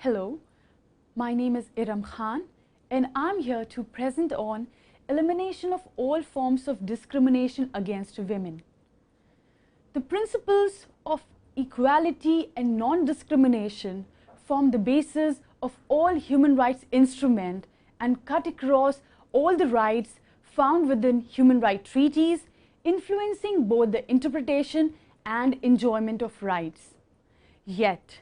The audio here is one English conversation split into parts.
Hello, my name is Iram Khan and I'm here to present on elimination of all forms of discrimination against women. The principles of equality and non-discrimination form the basis of all human rights instruments and cut across all the rights found within human rights treaties, influencing both the interpretation and enjoyment of rights. Yet,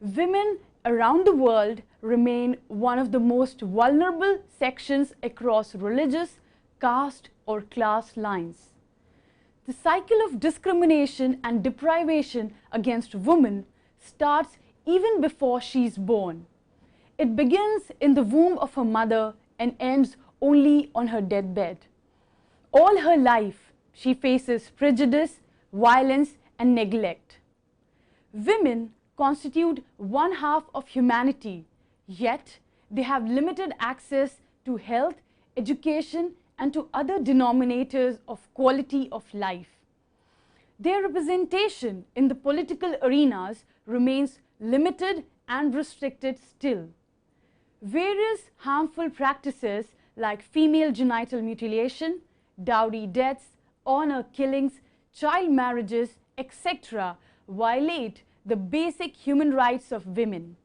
women around the world remain one of the most vulnerable sections across religious, caste or class lines. The cycle of discrimination and deprivation against women starts even before she is born. It begins in the womb of her mother and ends only on her deathbed. All her life, she faces prejudice, violence and neglect. Women constitute one half of humanity, yet they have limited access to health, education, and to other denominators of quality of life. Their representation in the political arenas remains limited and restricted still. Various harmful practices like female genital mutilation, dowry deaths, honor killings, child marriages, etc. violate the basic human rights of women.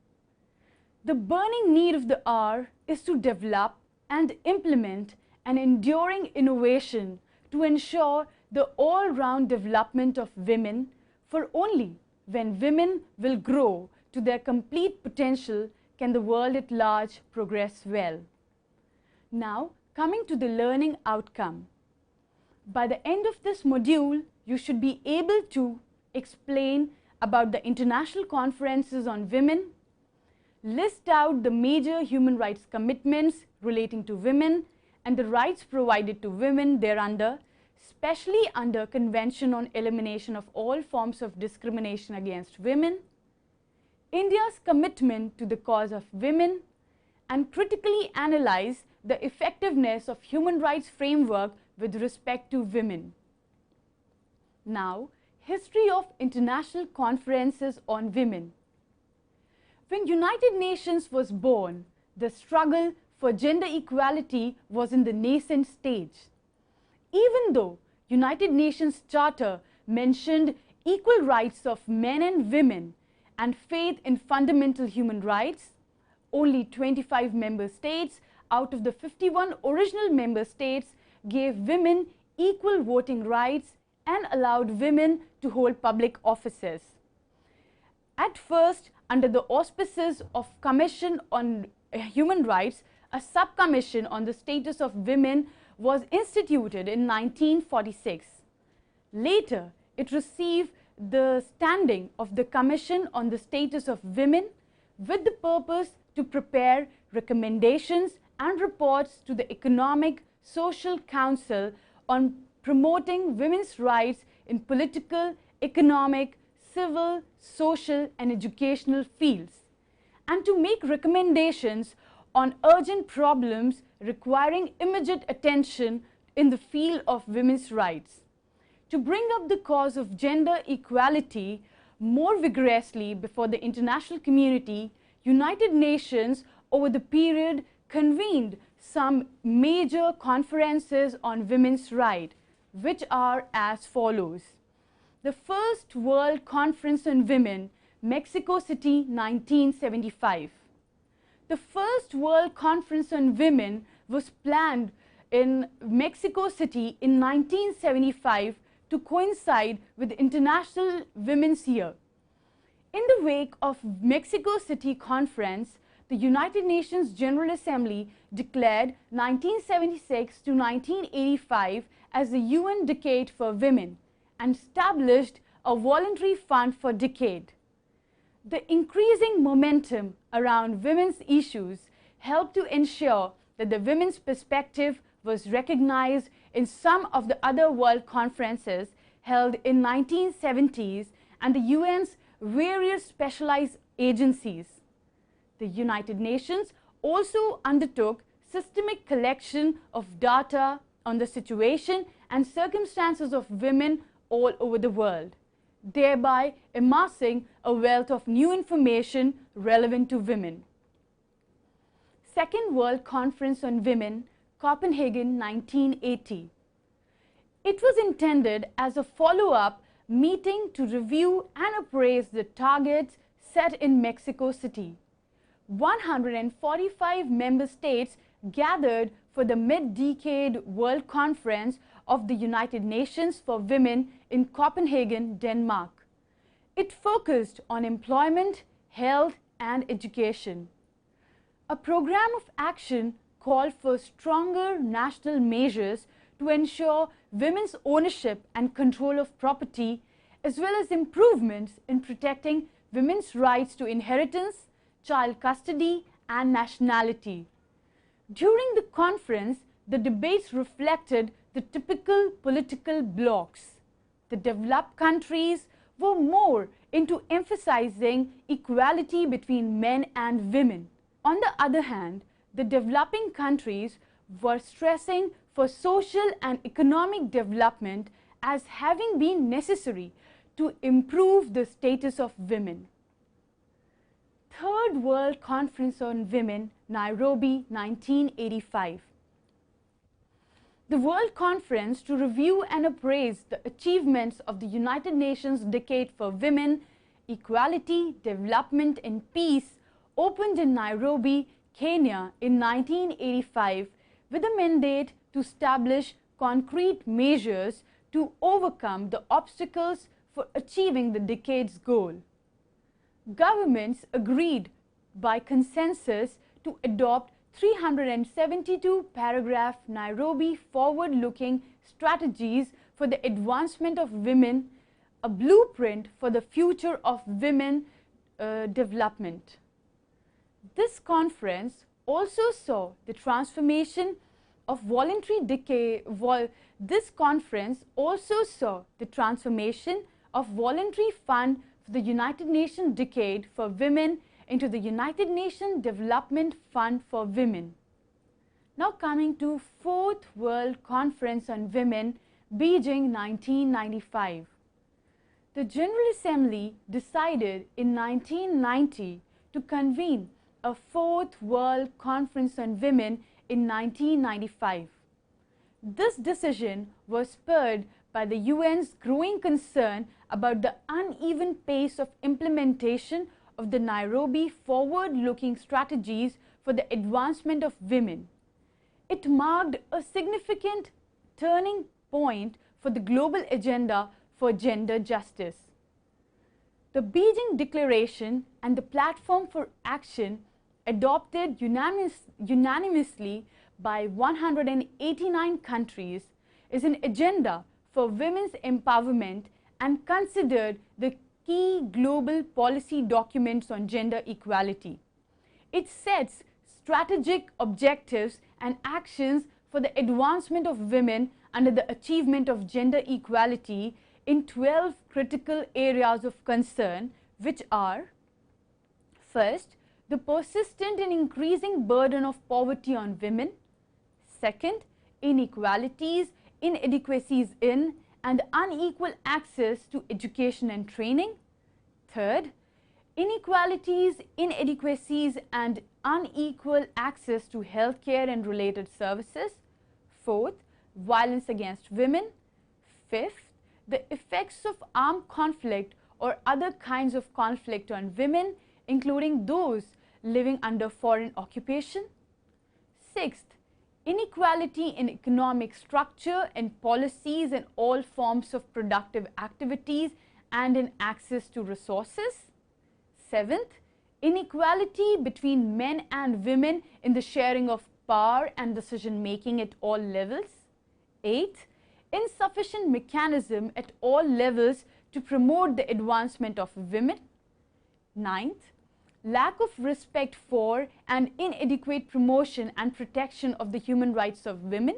The burning need of the hour is to develop and implement an enduring innovation to ensure the all-round development of women, for only when women will grow to their complete potential can the world at large progress well. Now, coming to the learning outcome. By the end of this module, you should be able to explain about the international conferences on women, list out the major human rights commitments relating to women and the rights provided to women thereunder, especially under Convention on Elimination of All Forms of Discrimination Against Women, India's commitment to the cause of women, and critically analyze the effectiveness of human rights framework with respect to women. Now, history of international conferences on women. When United Nations was born, the struggle for gender equality was in the nascent stage. Even though United Nations Charter mentioned equal rights of men and women and faith in fundamental human rights, only 25 member states out of the 51 original member states gave women equal voting rights and allowed women to hold public offices. At first, under the auspices of Commission on Human Rights, a subcommission on the status of women was instituted in 1946. Later, it received the standing of the Commission on the Status of Women with the purpose to prepare recommendations and reports to the Economic Social Council on promoting women's rights in political, economic, civil, social and educational fields, and to make recommendations on urgent problems requiring immediate attention in the field of women's rights. To bring up the cause of gender equality more vigorously before the international community, United Nations over the period convened some major conferences on women's rights, which are as follows. The First World Conference on Women, Mexico City, 1975. The First World Conference on Women was planned in Mexico City in 1975 to coincide with the International Women's Year. In the wake of Mexico City Conference, the United Nations General Assembly declared 1976 to 1985 as the UN Decade for Women and established a voluntary fund for decade. The increasing momentum around women's issues helped to ensure that the women's perspective was recognized in some of the other world conferences held in 1970s and the UN's various specialized agencies. The United Nations also undertook systemic collection of data on the situation and circumstances of women all over the world. thereby amassing a wealth of new information relevant to women. Second World Conference on Women, Copenhagen, 1980. It was intended as a follow-up meeting to review and appraise the targets set in Mexico City. 145 member states gathered for the mid-decade World Conference of the United Nations for Women in Copenhagen, Denmark. It focused on employment, health, and education. A program of action called for stronger national measures to ensure women's ownership and control of property, as well as improvements in protecting women's rights to inheritance, child custody, and nationality. During the conference, the debates reflected the typical political blocs. The developed countries were more into emphasizing equality between men and women. On the other hand, the developing countries were stressing for social and economic development as having been necessary to improve the status of women. Third World Conference on Women, Nairobi, 1985. The World Conference to review and appraise the achievements of the United Nations Decade for Women, Equality, Development and Peace opened in Nairobi, Kenya in 1985 with a mandate to establish concrete measures to overcome the obstacles for achieving the decade's goal. Governments agreed by consensus to adopt 372 paragraph Nairobi forward-looking strategies for the advancement of women, a blueprint for the future of women development. This conference also saw the transformation of voluntary fund for the United Nations Decade for Women into the United Nations Development Fund for Women. Now coming to Fourth World Conference on Women, Beijing, 1995. The General Assembly decided in 1990 to convene a Fourth World Conference on Women in 1995. This decision was spurred by the UN's growing concern about the uneven pace of implementation of the Nairobi forward-looking strategies for the advancement of women. It marked a significant turning point for the global agenda for gender justice. The Beijing Declaration and the Platform for Action, adopted unanimously by 189 countries, is an agenda for women's empowerment and considered the key global policy documents on gender equality. It sets strategic objectives and actions for the advancement of women under the achievement of gender equality in 12 critical areas of concern, which are: first, the persistent and increasing burden of poverty on women; second, inequalities, inadequacies in and unequal access to education and training; third, inequalities, inadequacies and unequal access to healthcare and related services; fourth, violence against women; fifth, the effects of armed conflict or other kinds of conflict on women, including those living under foreign occupation; sixth, inequality in economic structure and policies in all forms of productive activities and in access to resources; seventh, inequality between men and women in the sharing of power and decision making at all levels; eighth, insufficient mechanism at all levels to promote the advancement of women; ninth, lack of respect for and inadequate promotion and protection of the human rights of women;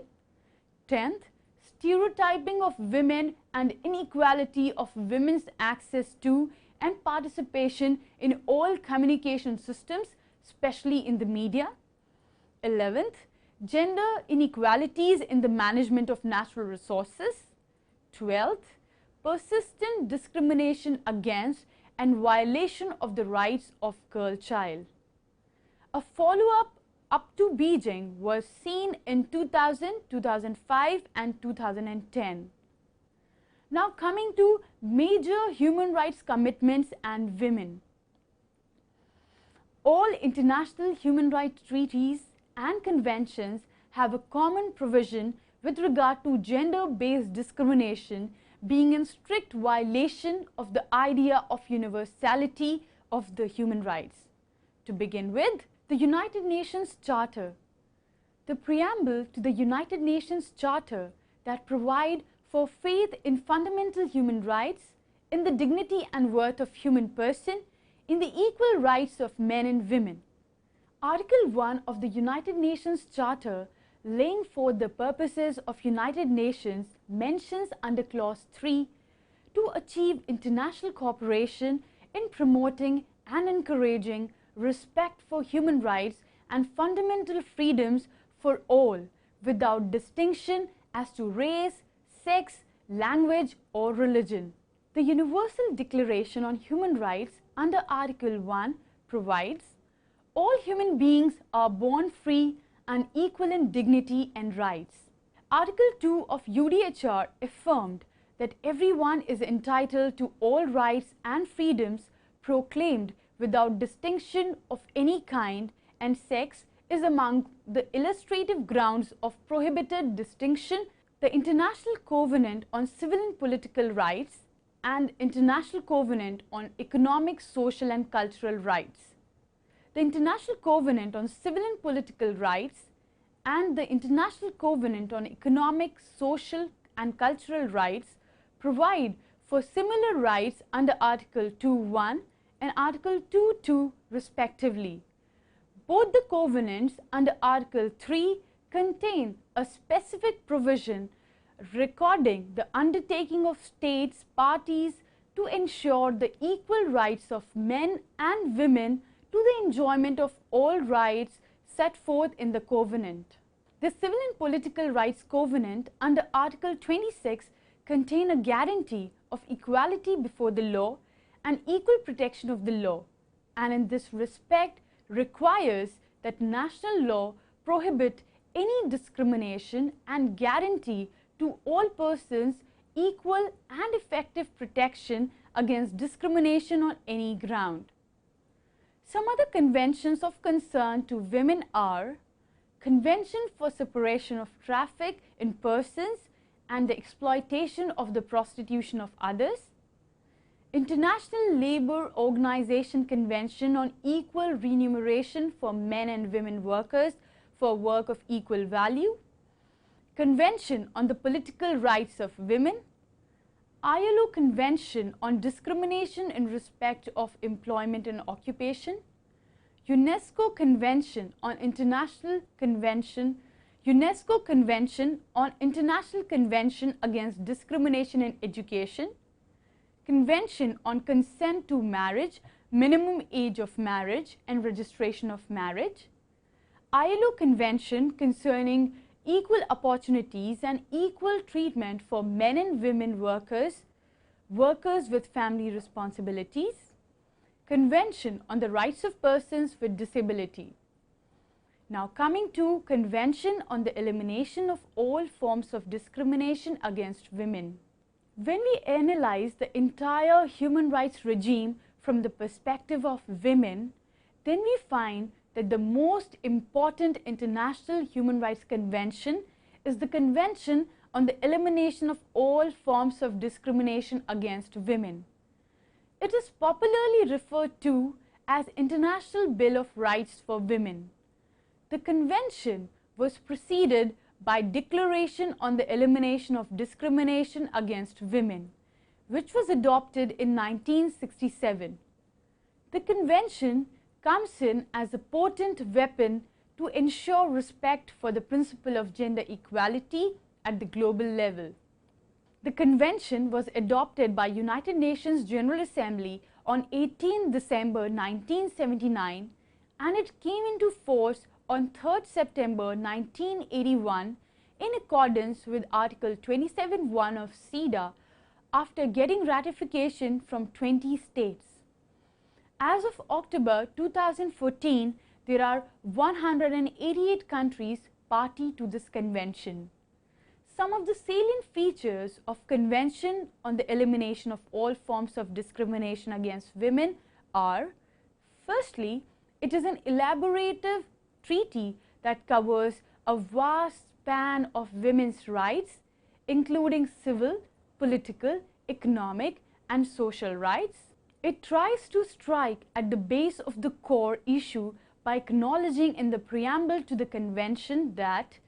10th, stereotyping of women and inequality of women's access to and participation in all communication systems, especially in the media; 11th, gender inequalities in the management of natural resources; 12th, persistent discrimination against and violation of the rights of girl child. A follow-up up to Beijing was seen in 2000, 2005 and 2010. Now coming to major human rights commitments and women. All international human rights treaties and conventions have a common provision with regard to gender-based discrimination being in strict violation of the idea of universality of the human rights. To begin with, the United Nations Charter. The preamble to the United Nations Charter that provide for faith in fundamental human rights, in the dignity and worth of human person, in the equal rights of men and women. Article 1 of the United Nations Charter, laying forth the purposes of United Nations, mentions under Clause 3 to achieve international cooperation in promoting and encouraging respect for human rights and fundamental freedoms for all, without distinction as to race, sex, language, or religion. The Universal Declaration on Human Rights under Article 1 provides, all human beings are born free and equal in dignity and rights. Article 2 of UDHR affirmed that everyone is entitled to all rights and freedoms proclaimed without distinction of any kind, and sex is among the illustrative grounds of prohibited distinction. The International Covenant on Civil and Political Rights and International Covenant on Economic, Social and Cultural Rights. The International Covenant on Civil and Political Rights and the International Covenant on Economic, Social and Cultural Rights provide for similar rights under Article 2.1 and Article 2.2 respectively. Both the covenants under Article 3 contain a specific provision recording the undertaking of states parties to ensure the equal rights of men and women to the enjoyment of all rights set forth in the covenant. The Civil and Political Rights Covenant under Article 26 contain a guarantee of equality before the law and equal protection of the law, and in this respect requires that national law prohibit any discrimination and guarantee to all persons equal and effective protection against discrimination on any ground. Some other conventions of concern to women are Convention for Separation of Traffic in Persons and the Exploitation of the Prostitution of Others, International Labour Organization Convention on Equal Remuneration for Men and Women Workers for Work of Equal Value, Convention on the Political Rights of Women, ILO Convention on Discrimination in Respect of Employment and Occupation, UNESCO Convention on International Convention on International Convention Against Discrimination in Education, Convention on Consent to Marriage, Minimum Age of Marriage and Registration of Marriage, ILO Convention concerning Equal Opportunities and Equal Treatment for Men and Women Workers, Workers with Family Responsibilities, Convention on the Rights of Persons with Disability. Now coming to Convention on the Elimination of All Forms of Discrimination Against Women. When we analyze the entire human rights regime from the perspective of women, then we find that the most important international human rights convention is the Convention on the Elimination of All Forms of Discrimination Against Women. It is popularly referred to as International Bill of Rights for Women. The convention was preceded by Declaration on the Elimination of Discrimination Against Women, which was adopted in 1967. The convention comes in as a potent weapon to ensure respect for the principle of gender equality at the global level. The convention was adopted by United Nations General Assembly on 18 December 1979 and it came into force on 3rd September 1981 in accordance with Article 27.1 of CEDAW, after getting ratification from 20 states. As of October 2014, there are 188 countries party to this convention. Some of the salient features of Convention on the Elimination of All Forms of Discrimination Against Women are: firstly, it is an elaborative treaty that covers a vast span of women's rights, including civil, political, economic, and social rights. It tries to strike at the base of the core issue by acknowledging in the preamble to the convention that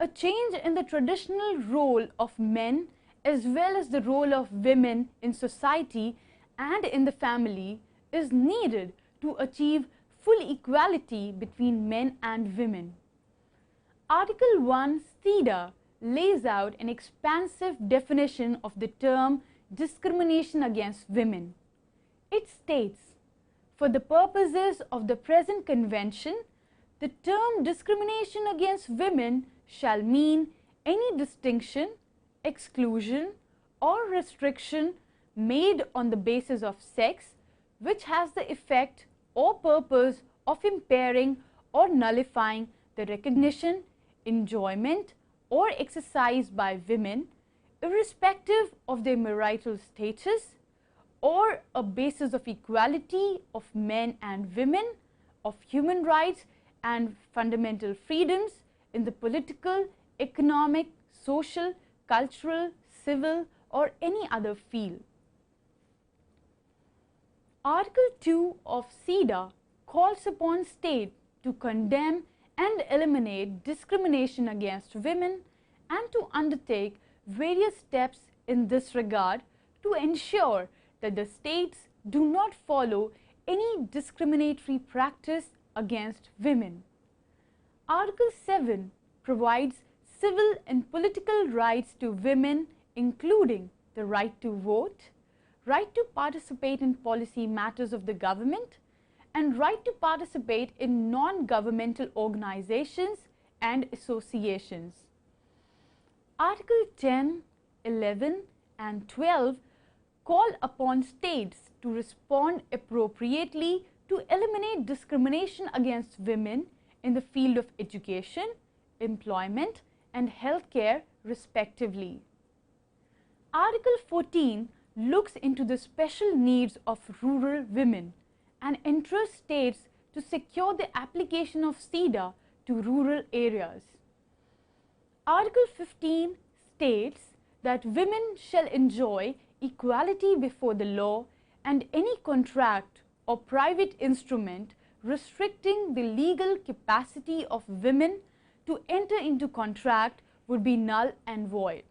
a change in the traditional role of men as well as the role of women in society and in the family is needed to achieve full equality between men and women. Article 1 CEDAW lays out an expansive definition of the term discrimination against women. It states, for the purposes of the present convention, the term discrimination against women shall mean any distinction, exclusion, or restriction made on the basis of sex which has the effect or purpose of impairing or nullifying the recognition, enjoyment, or exercise by women, irrespective of their marital status, or a basis of equality of men and women, of human rights and fundamental freedoms in the political, economic, social, cultural, civil, or any other field. Article 2 of CEDAW calls upon states to condemn and eliminate discrimination against women and to undertake various steps in this regard to ensure that the states do not follow any discriminatory practice against women. Article 7 provides civil and political rights to women, including the right to vote, right to participate in policy matters of the government, and right to participate in non-governmental organizations and associations. Article 10, 11, and 12 call upon states to respond appropriately to eliminate discrimination against women in the field of education, employment, and healthcare, respectively. Article 14 looks into the special needs of rural women and entrusts states to secure the application of CEDAW to rural areas. Article 15 states that women shall enjoy equality before the law, and any contract or private instrument restricting the legal capacity of women to enter into contract would be null and void.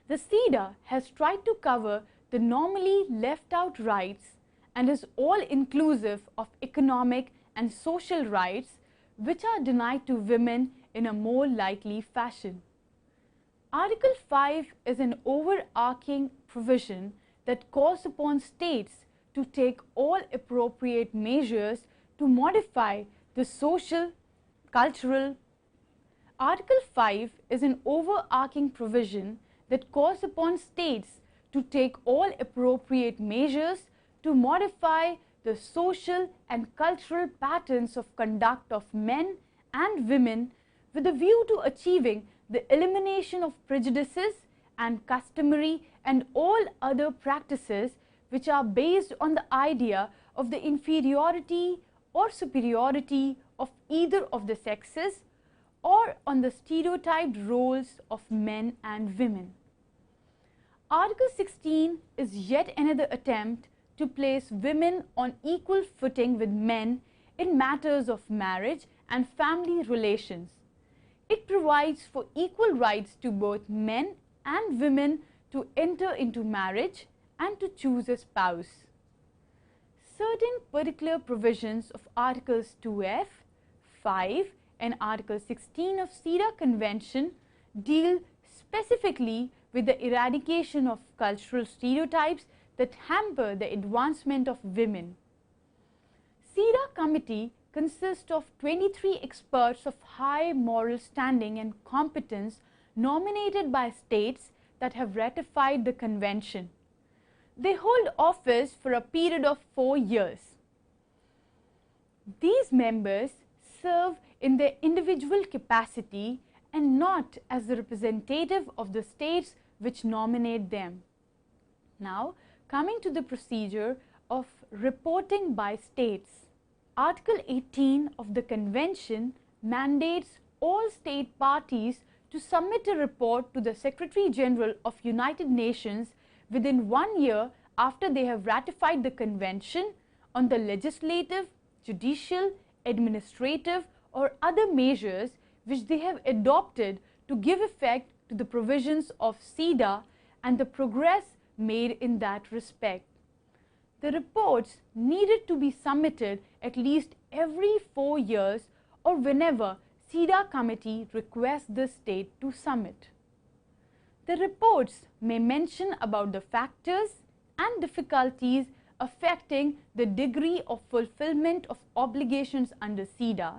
The CEDAW has tried to cover the normally left out rights and is all inclusive of economic and social rights which are denied to women in a more likely fashion. Article 5 is an overarching provision that calls upon states to take all appropriate measures to modify the social, cultural. Article 5 is an overarching provision that calls upon states to take all appropriate measures to modify the social and cultural patterns of conduct of men and women with a view to achieving the elimination of prejudices and customary and all other practices which are based on the idea of the inferiority or superiority of either of the sexes or on the stereotyped roles of men and women. Article 16 is yet another attempt to place women on equal footing with men in matters of marriage and family relations. It provides for equal rights to both men and women to enter into marriage and to choose a spouse. Certain particular provisions of Articles 2F, 5 and Article 16 of CEDAW Convention deal specifically with the eradication of cultural stereotypes that hamper the advancement of women. CEDAW Committee consists of 23 experts of high moral standing and competence nominated by states that have ratified the convention. They hold office for a period of 4 years. These members serve in their individual capacity and not as the representative of the states which nominate them. Now, coming to the procedure of reporting by states. Article 18 of the Convention mandates all state parties to submit a report to the Secretary General of United Nations within 1 year after they have ratified the Convention on the legislative, judicial, administrative or other measures which they have adopted to give effect to the provisions of CEDAW and the progress made in that respect. The reports needed to be submitted at least every 4 years or whenever CEDAW committee requests the state to submit. The reports may mention about the factors and difficulties affecting the degree of fulfillment of obligations under CEDAW.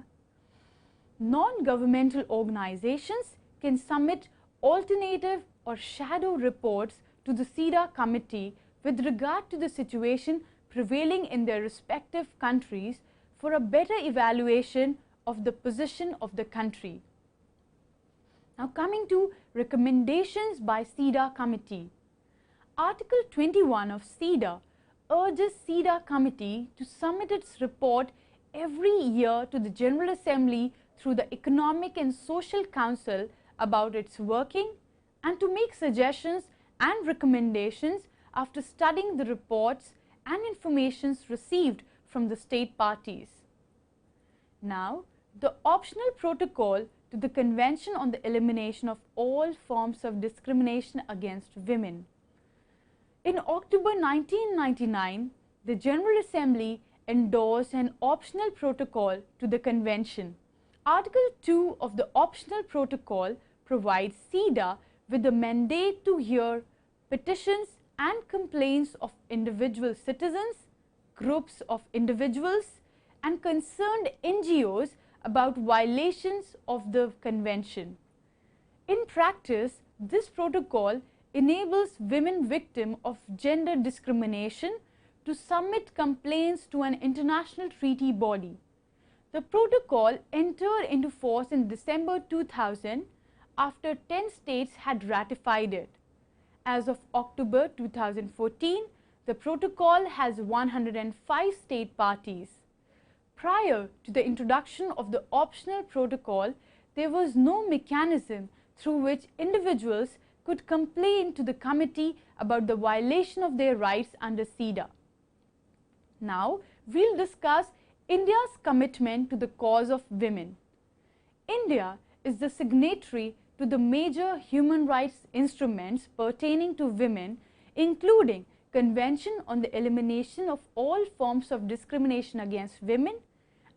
Non-governmental organizations can submit alternative or shadow reports to the CEDAW committee with regard to the situation prevailing in their respective countries for a better evaluation of the position of the country. Now coming to recommendations by CEDAW committee. Article 21 of CEDAW urges CEDAW committee to submit its report every year to the General Assembly through the Economic and Social Council about its working and to make suggestions and recommendations after studying the reports and informations received from the state parties. Now, the optional protocol to the Convention on the Elimination of All Forms of Discrimination against Women. In October 1999, the General Assembly endorsed an optional protocol to the Convention. Article 2 of the optional protocol provides CEDAW with the mandate to hear petitions and complaints of individual citizens, groups of individuals, and concerned NGOs about violations of the Convention. In practice, this protocol enables women victims of gender discrimination to submit complaints to an international treaty body. The protocol entered into force in December 2000 after 10 states had ratified it. As of October 2014, the protocol has 105 state parties. Prior to the introduction of the optional protocol, there was no mechanism through which individuals could complain to the committee about the violation of their rights under CEDAW. Now, we'll discuss India's commitment to the cause of women. India is the signatory to the major human rights instruments pertaining to women, including Convention on the Elimination of All Forms of Discrimination against Women,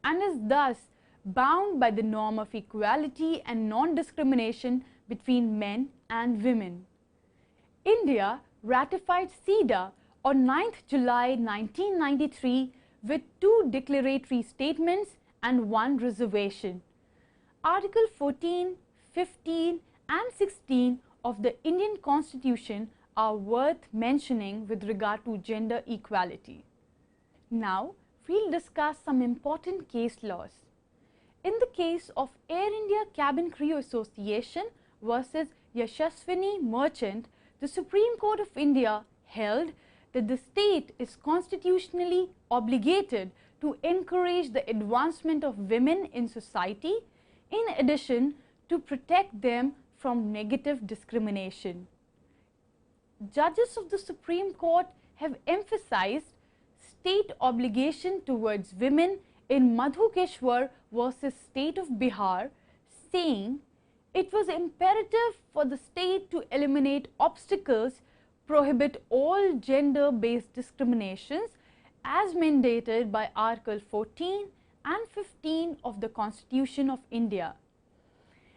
and is thus bound by the norm of equality and non-discrimination between men and women. India ratified CEDAW on 9th July 1993 with 2 declaratory statements and 1 reservation. Article 14, 15 and 16 of the Indian Constitution are worth mentioning with regard to gender equality. Now, we'll discuss some important case laws. In the case of Air India Cabin Crew Association versus Yashaswini Merchant, the Supreme Court of India held that the state is constitutionally obligated to encourage the advancement of women in society, in addition to protect them from negative discrimination. Judges of the Supreme Court have emphasized state obligation towards women in Madhukeshwar versus State of Bihar, saying it was imperative for the state to eliminate obstacles, prohibit all gender-based discriminations as mandated by Article 14 and 15 of the Constitution of India.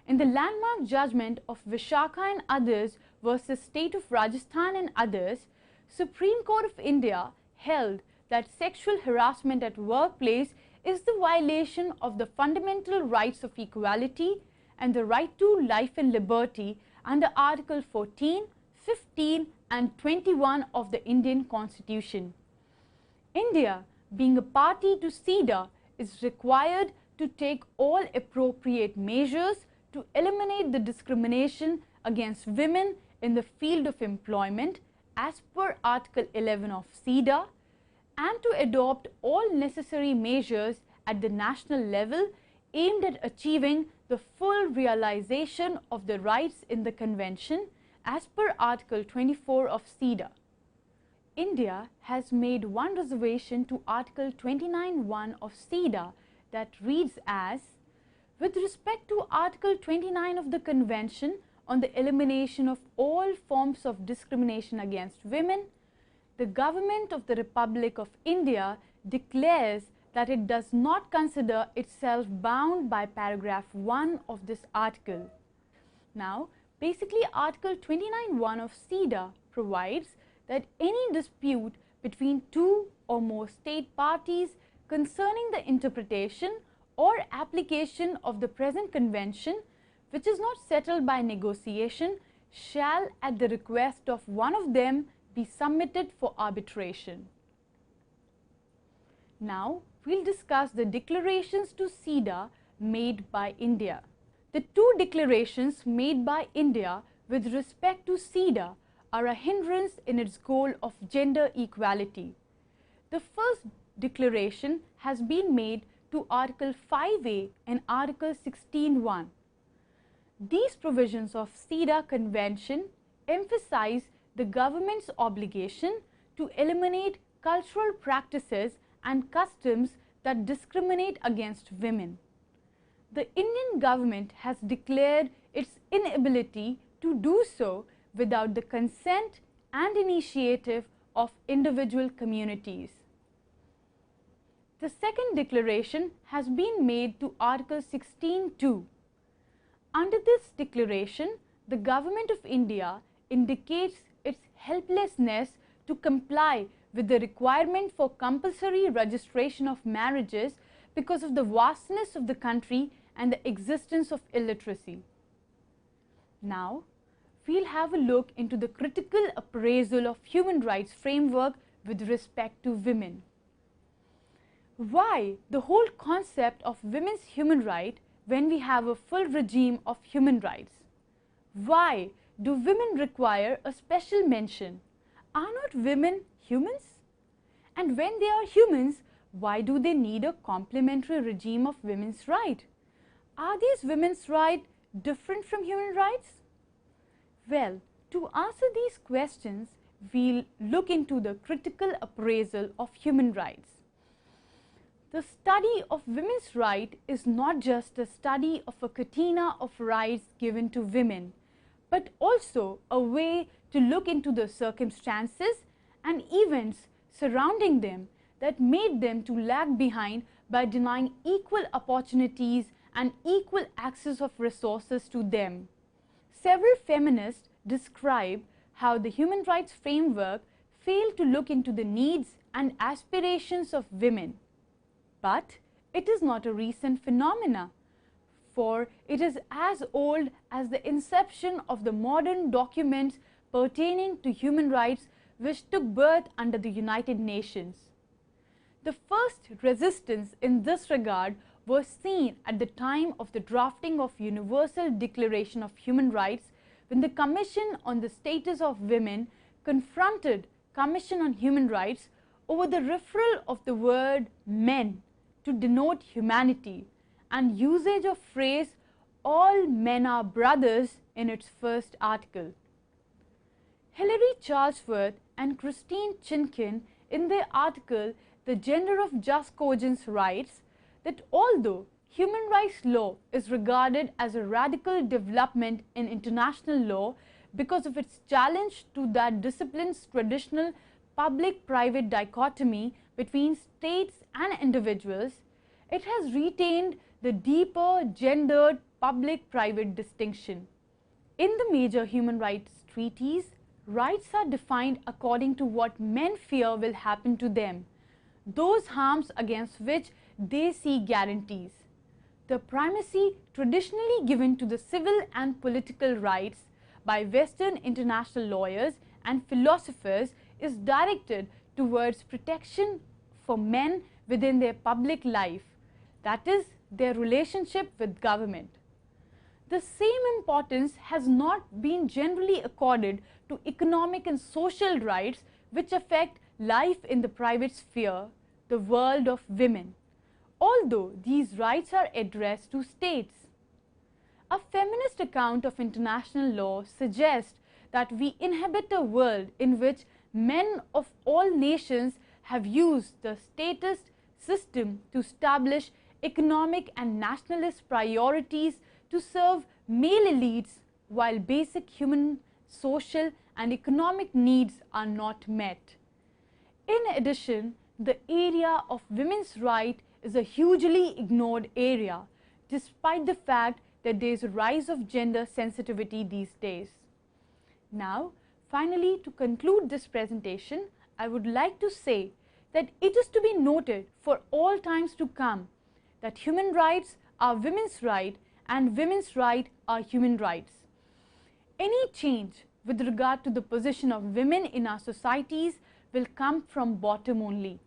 In the landmark judgment of Vishakha and others versus State of Rajasthan and others, Supreme Court of India held that sexual harassment at workplace is the violation of the fundamental rights of equality and the right to life and liberty under Article 14, 15 and 21 of the Indian Constitution. India, being a party to CEDAW, is required to take all appropriate measures to eliminate the discrimination against women in the field of employment as per Article 11 of CEDAW, and to adopt all necessary measures at the national level aimed at achieving the full realization of the rights in the Convention as per Article 24 of CEDAW. India has made one reservation to Article 29(1) of CEDAW that reads as, with respect to Article 29 of the Convention on the Elimination of all forms of discrimination against women, the Government of the Republic of India declares that it does not consider itself bound by paragraph 1 of this article. Now, basically Article 29(1) of CEDAW provides that any dispute between two or more state parties concerning the interpretation or application of the present convention, which is not settled by negotiation, shall at the request of one of them be submitted for arbitration. Now, we'll discuss the declarations to CEDAW made by India. The two declarations made by India with respect to CEDAW are a hindrance in its goal of gender equality. The first declaration has been made to Article 5A and Article 16(1). These provisions of CEDAW Convention emphasize the government's obligation to eliminate cultural practices and customs that discriminate against women. The Indian government has declared its inability to do so without the consent and initiative of individual communities. The second declaration has been made to Article 16(2). Under this declaration, the Government of India indicates its helplessness to comply with the requirement for compulsory registration of marriages because of the vastness of the country and the existence of illiteracy. Now, we'll have a look into the critical appraisal of human rights framework with respect to women. Why the whole concept of women's human right when we have a full regime of human rights? Why do women require a special mention? Are not women humans? And when they are humans, why do they need a complementary regime of women's rights? Are these women's rights different from human rights? Well, to answer these questions, we'll look into the critical appraisal of human rights. The study of women's rights is not just a study of a catena of rights given to women, but also a way to look into the circumstances and events surrounding them that made them to lag behind by denying equal opportunities and equal access of resources to them. Several feminists describe how the human rights framework failed to look into the needs and aspirations of women. But it is not a recent phenomena, for it is as old as the inception of the modern documents pertaining to human rights which took birth under the United Nations. The first resistance in this regard was seen at the time of the drafting of Universal Declaration of Human Rights, when the Commission on the Status of Women confronted Commission on Human Rights over the referral of the word men to denote humanity and usage of phrase all men are brothers in its first article. Hilary Charlesworth and Christine Chinkin in their article The Gender of Just Cogence writes that although human rights law is regarded as a radical development in international law because of its challenge to that discipline's traditional public-private dichotomy between states and individuals, it has retained the deeper gendered public-private distinction. In the major human rights treaties, rights are defined according to what men fear will happen to them, those harms against which they see guarantees. The primacy traditionally given to the civil and political rights by Western international lawyers and philosophers is directed towards protection for men within their public life, that is, their relationship with government. The same importance has not been generally accorded to economic and social rights which affect life in the private sphere, the world of women, although these rights are addressed to states. A feminist account of international law suggests that we inhabit a world in which men of all nations have used the statist system to establish economic and nationalist priorities to serve male elites while basic human, social and economic needs are not met. In addition, the area of women's rights is a hugely ignored area, despite the fact that there is a rise of gender sensitivity these days. Now, finally, to conclude this presentation, I would like to say that it is to be noted for all times to come that human rights are women's rights and women's rights are human rights. Any change with regard to the position of women in our societies will come from bottom only.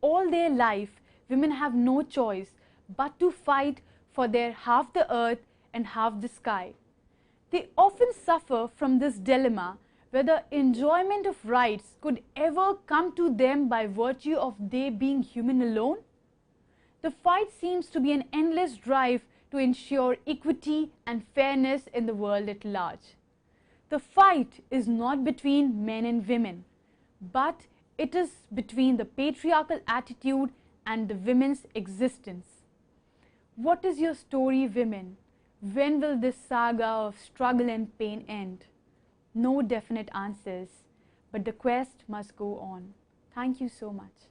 All their life, women have no choice but to fight for their half the earth and half the sky. They often suffer from this dilemma whether enjoyment of rights could ever come to them by virtue of they being human alone. The fight seems to be an endless drive to ensure equity and fairness in the world at large. The fight is not between men and women, but it is between the patriarchal attitude and the women's existence. What is your story, women? When will this saga of struggle and pain end? No definite answers, but the quest must go on. Thank you so much.